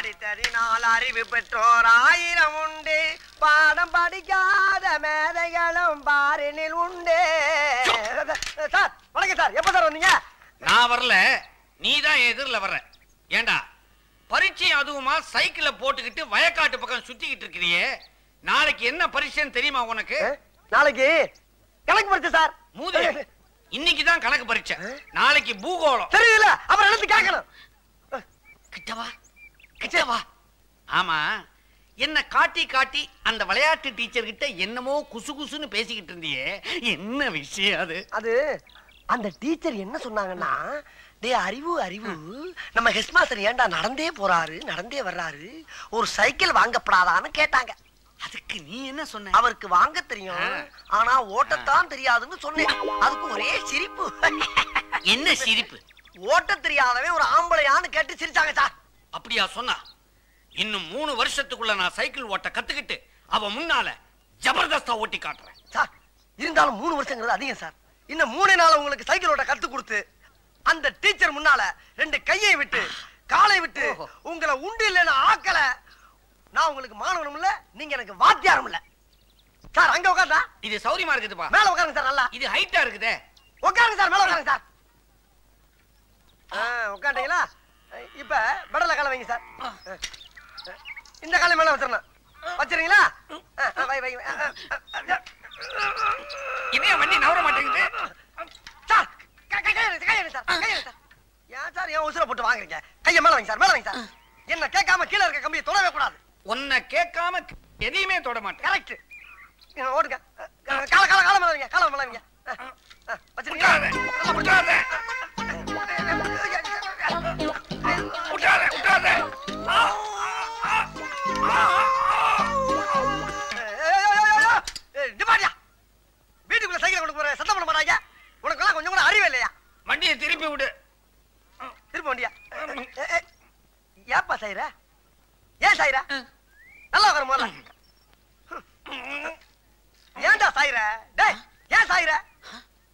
படித்தறினால் அறிவு பெற்றோர் 1000 உண்டு, பாடம் படிக்காத மேதைகளும் பாரினில் உண்டு. சார் வணக்கம் சார், எப்ப சார் வந்தீங்க? நான் வரல, நீதான் எதிரில் வர்ற. ஏண்டா பரீட்சை அதுவுமா சைக்கிளை போட்டுக்கிட்டு வயக்காட்டு பக்கம் சுத்திக்கிட்டு இருக்கிறியே, நாளைக்கு என்ன பரீட்சைன்னு தெரியுமா உனக்கு? நாளைக்கு கணக்கு பரீட்சை சார். மூதே, இன்னைக்கு தான் கணக்கு பரீட்சை, நாளைக்கு பூகோளம். தெரியல, அப்புறம் எடுத்து கேட்கணும். கிட்டவா கிட்டவா. ஆமா, என்ன காட்டி காட்டி அந்த விளையாட்டு டீச்சர் கிட்ட என்னமோ குசு குசுன்னு பேசிக்கிட்டு இருந்தியே, என்ன விஷயம் அது? அது அந்த டீச்சர் என்ன சொன்னாங்கன்னா, டே அறிவு அறிவு, நம்ம ஹெட் மாஸ்டர் ஏன்டா நடந்தே போறாரு நடந்தே வர்றாரு, ஒரு சைக்கிள் வாங்கப்படாதான்னு கேட்டாங்க. அதுக்கு நீ என்ன சொன்ன? அவருக்கு வாங்க தெரியும், ஆனா ஓட்டத்தான் தெரியாதுன்னு சொன்னேன். அதுக்கு ஒரே சிரிப்பு. என்ன சிரிப்பு? ஓட்ட தெரியாதவே ஒரு ஆம்பளையான்னு கேட்டு சிரிச்சாங்க சார். அப்படியா சொன்னா? இன்னும் 3 வருஷத்துக்குள்ள நான் சைக்கிள் ஓட்ட கத்துக்கிட்டு அவ முன்னால ஜபர்தஸ்தா ஓட்டி காட்டுறேன் சார். இருந்தாலும் 3 வருஷங்கிறது அதிகம் சார். இன்னும் 3 நாள் உங்களுக்கு சைக்கிள் ஓட்ட கத்து கொடுத்து அந்த டீச்சர் முன்னால 2 கையை விட்டு காலை விட்டு உங்களை உண்டு இல்லைன்னு ஆக்கல, நான் உங்களுக்கு மாணவனும் இல்ல, நீங்க எனக்கு வாத்தியாரும் இல்ல சார். அங்க உட்கார்ந்தா இது சௌரியமா இருக்குதுப்பா. மேல உட்காருங்க சார். நல்லா இது ஹைட்டா இருக்குதே. உட்காருங்க சார், மேல உட்காருங்க சார். உட்காந்துங்களா? இப்ப பெடல காலை வைங்க சார். இந்த காலை மேல வச்சிடணும். வச்சிருங்களா? இதே வண்டி நவர மாட்டேங்குது சார். ஏன் சார் ஏன் உசுர போட்டு வாங்குறீங்க? கையை மேல வைங்க சார், மேல வைங்க சார். என்ன கேட்காம கீழே இருக்க கம்பியை தொடவே கூடாது. உன்னை கேட்காம எதையுமே தொட மாட்டேன். கரெக்ட். ஓடுங்க. கால கால கால மேல வைங்க, கால மேல வைங்க. வச்சிருக்கீங்களா? உட்காரு உட்காரு உட்காரு. வீட்டுக்குள்ள சைக்கிள் கொண்டு போற சத்தம் பண்ண மாட்டாங்க. உனக்கு கொஞ்சம் கூட அறிவே இல்லையா? வண்டியை திருப்பி விடு. திருப்பி வண்டியா? ஏப்பா சாயிர? ஏன் சாயிர? நல்லா உட்கார முதல்ல. ஏன்டா சாயிர? டேய் ஏன் சாயிர?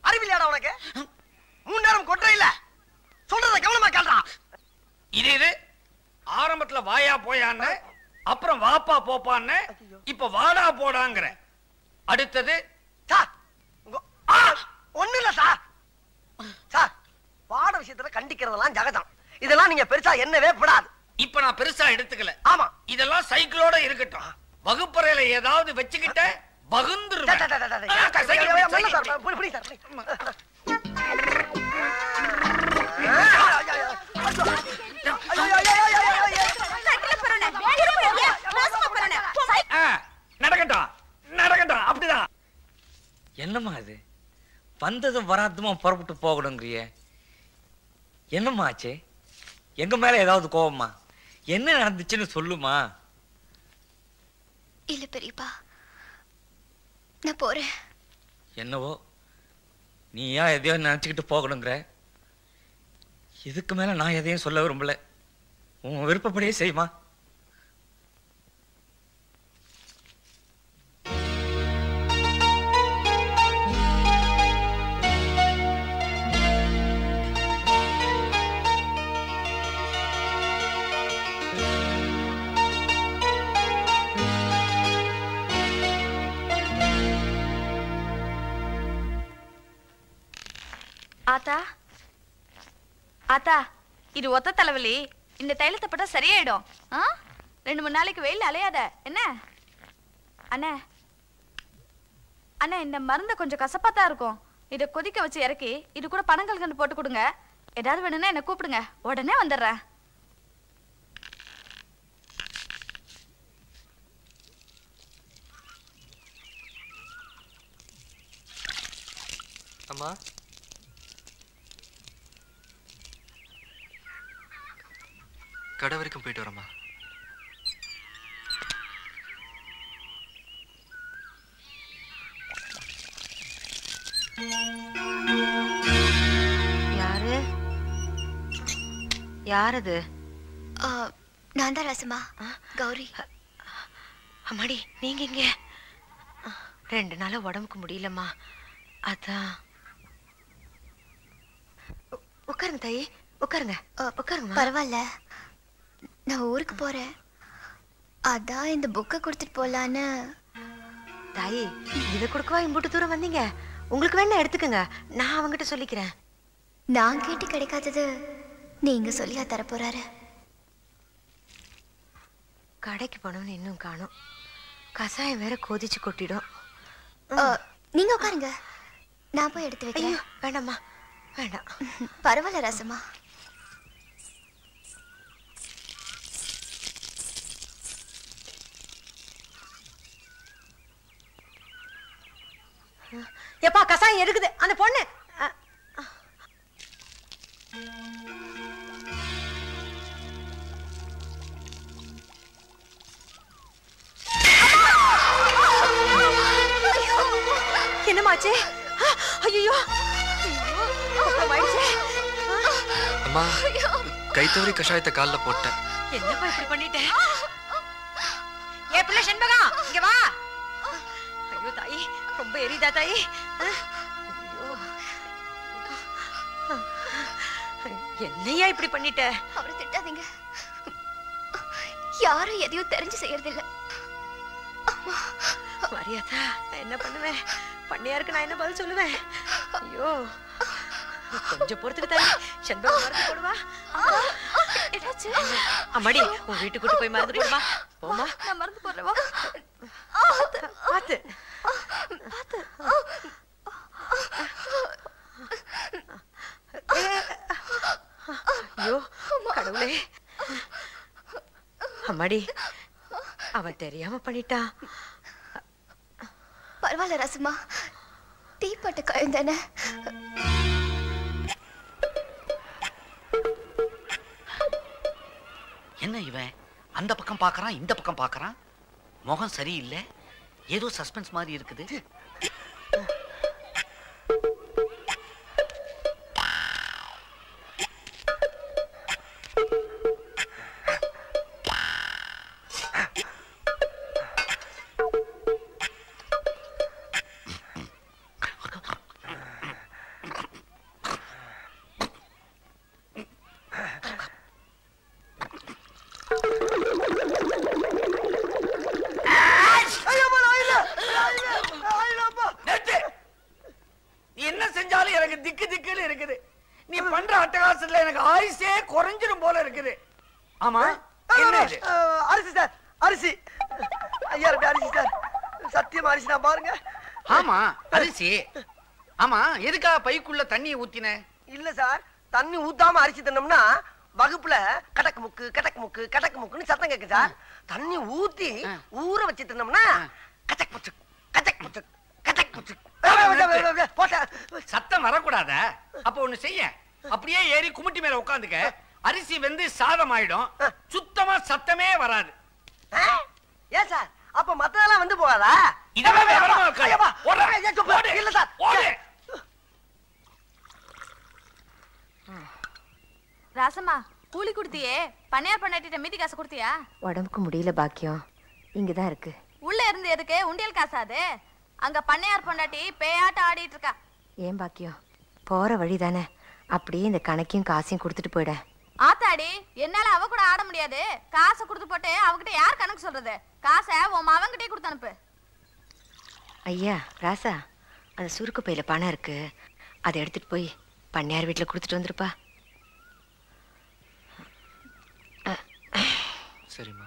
அறிவில்லையாடா உனக்கு? 3 நேரம் கொட்டை இல்ல, சொல்றத கவனமா கேளுடா. இது ஆரம்பத்துல வாயா போயான்னு, அப்புறம் வாப்பா போப்பான்னு, இப்ப வாடா போடாங்கற. அடுத்தது சார் ஒண்ணு இல்ல சார். சார் பாட விஷயத்துல கண்டிக்கிறதெல்லாம் ஜகதம், இதெல்லாம் நீங்க பெருசா என்னவே விடாது. இப்ப நான் பெருசா எடுத்துக்கல. ஆமா, இதெல்லாம் சைக்கிளோட இருக்கட்டும். வகுப்பறையில ஏதாவது வச்சுக்கிட்ட பகுந்துருவேன். நடக்கட்டும் நடக்கட்டும். அப்படிதான். என்னம்மா இது? வந்ததும் வராதுமா புறப்பட்டு போகணுங்கிறிய, என்னம்மா ஆச்சு? எங்க மேல ஏதாவது கோவமா? என்ன நடந்துச்சுன்னு சொல்லுமா. இல்ல பெரியப்பா, நான் போறேன். என்னவோ நீ ஏன் எதையோ நினைச்சுக்கிட்டு போகணுங்கிற? இதுக்கு மேல நான் எதையும் சொல்ல விரும்பல. உன் விருப்பப்படியே செய்யுமா. ஆத்தா ஆத்தா, இது ஒத்த தலைவலி. இந்த தைலத்தை போட்டா சரியாயிடும். 2-3 நாளைக்கு வெயில் அலையாத என்ன? அண்ணே அண்ணே, இந்த மருந்து கொஞ்சம் கசப்பாத்தான் இருக்கும். இதை கொதிக்க வச்சு இறக்கி இது கூட பனங்கல்கண்டு போட்டு கொடுங்க. ஏதாவது வேணும்னா என்ன கூப்பிடுங்க, உடனே வந்துடுறேன். அம்மா, கடை வரைக்கும் போயிட்டு வரமா? யாரு யாரது? நான் தான் ரசமா, கௌரி. அம்மாடி, நீங்க இங்க? 2 நாளா உடம்புக்கு முடியலம்மா, அதான். உட்காருங்க தாயி, உட்காருங்க. உட்காருங்க. பரவாயில்ல, நான் நான் ஊருக்கு போறேன். அதான் இந்த புக்கை கொடுத்துட்டு போலான்னு. தாயி, இதை கொடுக்கவா இம்புட்டு தூரம் வந்தீங்க? உங்களுக்கு வேணா எடுத்துக்கங்க, நான் அவங்கிட்ட சொல்லிக்கிறேன். நான் கேட்டு கிடைக்காதது நீங்க சொல்லியா தரப்போறாரு? கடைக்கு போனவன்னு இன்னும் காணும். கசாயம் வேற கொதிச்சு கொட்டிடும். நீங்க உட்காருங்க, நான் போய் எடுத்து வைக்கிறேன். வேண்டாம்மா, வேண்டாம். பரவாயில்ல ரசமா. எப்பா கசாயம் இருக்குது அந்த பொண்ணு. என்னமாச்சு? ஐயோ, அம்மா, கை தவறி கஷாயத்தை கால்ல போட்டேன். என்னப்பா இப்படி பண்ணிட்டேன்? ஏ பிள்ளை செண்பகா, இங்க வா. ஐயோ தாயி, ரொம்ப எரியுதா தாயி? என்னையா இப்படி பண்ணிட்ட? அவரை திட்டாதீங்க, யாரும் எதையும் தெரிஞ்சு செய்யறதில்ல. மரியாதா, நான் என்ன பண்ணுவேன்? பண்ணியாருக்கு நான் என்ன பதில் சொல்லுவேன்? ஐயோ, கொஞ்சம் பொறுத்துக்கு தாயி, செண்பகம் மருந்து போடுவா. அம்மாடி, உன் வீட்டுக்கு கூட்டு போய் மருந்து போடுமா. போமா, நான் மருந்து போடுறவா. பாத்து பாத்து. ஐயோ கடவுளே. அம்மாடி, அவன் தெரியாம பண்ணிட்டான். பரவாயில்ல ரசமா, தீப்பட்ட காயம் தானே. என்ன இவன் அந்த பக்கம் பார்க்கறான், இந்த பக்கம் பார்க்கறான், முகம் சரியில்லை, ஏதோ சஸ்பென்ஸ் மாதிரி இருக்குது. என்ன செஞ்சாலும் எனக்கு திக்கு திக்குன்னு இருக்குது. நீ பண்ற அட்டகாசத்துல எனக்கு ஆயுசே குறைஞ்சிரும் போல இருக்குது. ஆமா, என்ன இது? அரிசி சார், அரிசி. ஐயா ரூபாய் அரிசி சார், சத்தியமா அரிசி தான் பாருங்க. ஆமா, அரிசி. ஆமா, எதுக்காக பைக்குள்ள தண்ணியை ஊத்தின? இல்ல சார், தண்ணி ஊத்தாம அரிசி தின்னோம்னா வகுப்புல கடக்கு முக்கு கடக்கு முக்கு கடக்கு முக்குன்னு சத்தம் கேட்கு சார். தண்ணி ஊத்தி ஊற வச்சு தின்னோம்னா கச்சக் முச்சு கச்சக் முச்சு கச்சக் முச்சு சத்தம் வரக்கூடாத. அப்ப ஒண்ணு செய்ய, அப்படியே ஏறி குமிட்டி மேல உட்காந்துக்க. அரிசி வெந்து சாதம் ஆயிடும், சுத்தமா சத்தமே வராது. ஏன் சார், அப்ப மத்ததெல்லாம் வந்து போகாதா? இதெல்லாம் விவரமா இருக்கா? இல்ல சார், ராசம்மா, கூலி கொடுத்தியே, பண்ணையார் பண்ணாட்டிட்ட மீதி காசு கொடுத்தியா? உடம்புக்கு முடியல பாக்கியம், இங்கதான் இருக்கு. உள்ள இருந்து எதுக்கு உண்டியல் காசாது? அங்க பண்ணையார் பொண்டாட்டி பேயாட்ட ஆடிட்டு இருக்கா. ஏன் பாக்கியம், போற வழி தானே, அப்படியே இந்த கணக்கையும் காசையும் கொடுத்துட்டு போயிட. ஆத்தாடி, என்னால அவ கூட ஆட முடியாது. காசை கொடுத்து போட்டு அவகிட்ட யார் கணக்கு சொல்றது? காசை உன் மவன்கிட்டே கொடுத்து அனுப்பு. ஐயா ராசா, அந்த சுருக்கு பையில பணம் இருக்கு, அதை எடுத்துட்டு போய் பண்ணையார் வீட்டுல கொடுத்துட்டு வந்துருப்பா. சரிம்மா.